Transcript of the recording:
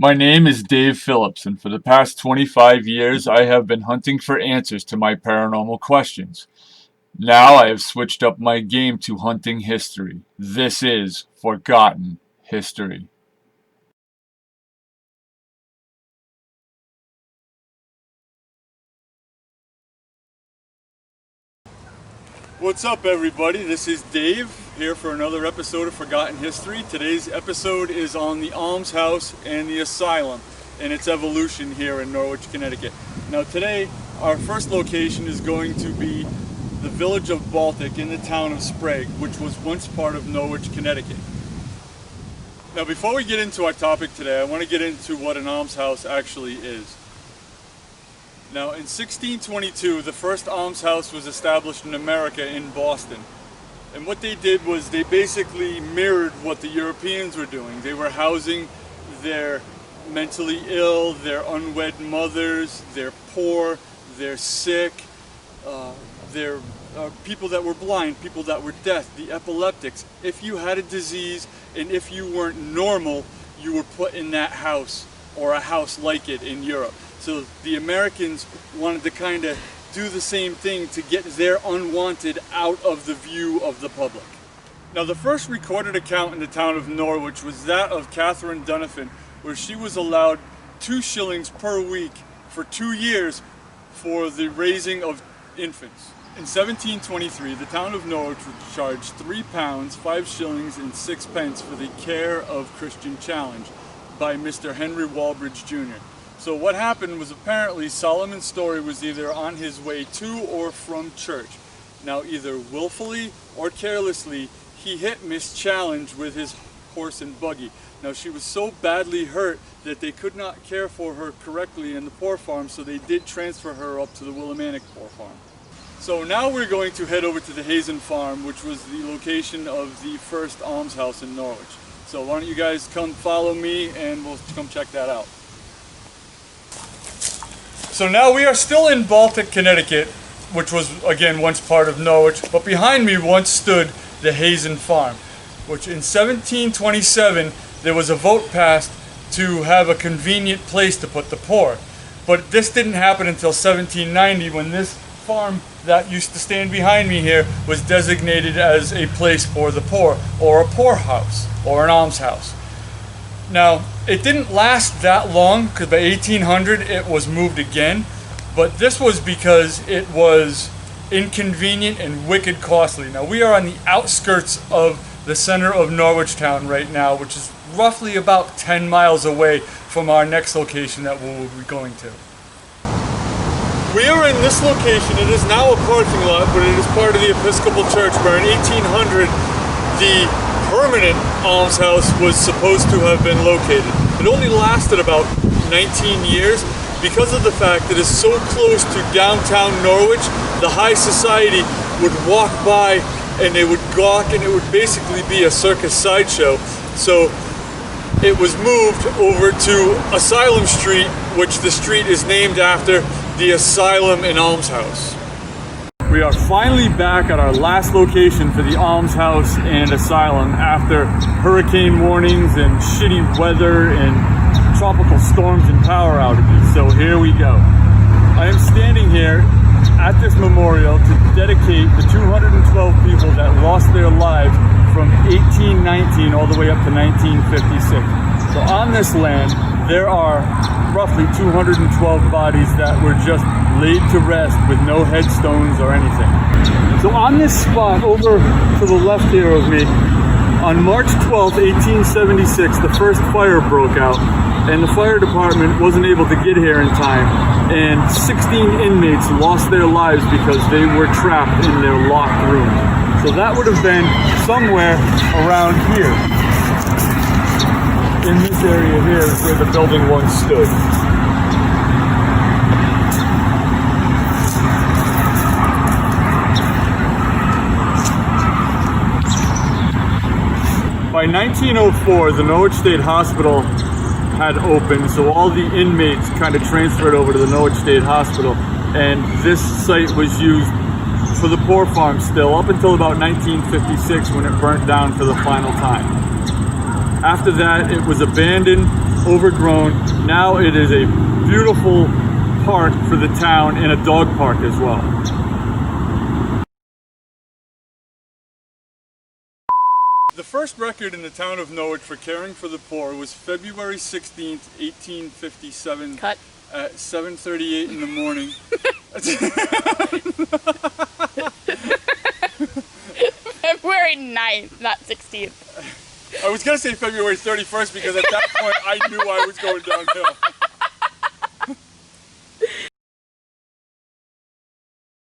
My name is Dave Phillips, and for the past 25 years I have been hunting for answers to my paranormal questions. Now I have switched up my game to hunting history. This is Forgotten History. What's up, everybody? This is Dave here for another episode of Forgotten History. Today's episode is on the Almshouse and the Asylum and its evolution here in Norwich, Connecticut. Now today, our first location is going to be the village of Baltic in the town of Sprague, which was once part of Norwich, Connecticut. Now before we get into our topic today, I want to get into what an almshouse actually is. Now, in 1622, the first almshouse was established in America in Boston. And what they did was they basically mirrored what the Europeans were doing. They were housing their mentally ill, their unwed mothers, their poor, their sick, their people that were blind, people that were deaf, the epileptics. If you had a disease and if you weren't normal, you were put in that house or a house like it in Europe. So the Americans wanted to kind of do the same thing to get their unwanted out of the view of the public. Now the first recorded account in the town of Norwich was that of Catherine Dunifin, where she was allowed 2 shillings per week for 2 years for the raising of infants. In 1723, the town of Norwich was charged £3, 5 shillings and 6 pence for the care of Christian Challenge by Mr. Henry Walbridge Jr. So what happened was apparently Solomon Story was either on his way to or from church. Now either willfully or carelessly, he hit Miss Challenge with his horse and buggy. Now she was so badly hurt that they could not care for her correctly in the poor farm, so they did transfer her up to the Willimantic poor farm. So now we're going to head over to the Hazen farm, which was the location of the first almshouse in Norwich. So why don't you guys come follow me and we'll come check that out. So now we are still in Baltic, Connecticut, which was again once part of Norwich, but behind me once stood the Hazen farm, which in 1727 there was a vote passed to have a convenient place to put the poor. But this didn't happen until 1790, when this farm that used to stand behind me here was designated as a place for the poor, or a poorhouse, or an almshouse. Now, it didn't last that long, because by 1800 it was moved again, but this was because it was inconvenient and wicked costly. Now, we are on the outskirts of the center of Norwich town right now, which is roughly about 10 miles away from our next location that we'll be going to. We are in this location. It is now a parking lot, but it is part of the Episcopal Church, where in 1800 the permanent almshouse was supposed to have been located. It only lasted about 19 years because of the fact that it's so close to downtown Norwich. The high society would walk by and they would gawk, and it would basically be a circus sideshow. So it was moved over to Asylum Street, which the street is named after the Asylum and Almshouse. We are finally back at our last location for the Almshouse and Asylum after hurricane warnings and shitty weather and tropical storms and power outages. So here we go. I am standing here at this memorial to dedicate the 212 people that lost their lives from 1819 all the way up to 1956. So on this land, there are roughly 212 bodies that were just laid to rest with no headstones or anything. So on this spot over to the left here of me, on March 12, 1876, the first fire broke out, and the fire department wasn't able to get here in time, and 16 inmates lost their lives because they were trapped in their locked room. So that would have been somewhere around here. In this area here is where the building once stood. By 1904, the Norwich State Hospital had opened, so all the inmates kind of transferred over to the Norwich State Hospital, and this site was used for the poor farm still up until about 1956, when it burnt down for the final time. After that, it was abandoned overgrown. Now it is a beautiful park for the town and a dog park as well. The first record in the town of Norwich for caring for the poor was February 16th, 1857. Cut. At 7:38 in the morning. February 9th, not 16th. I was going to say February 31st because at that point I knew I was going downhill.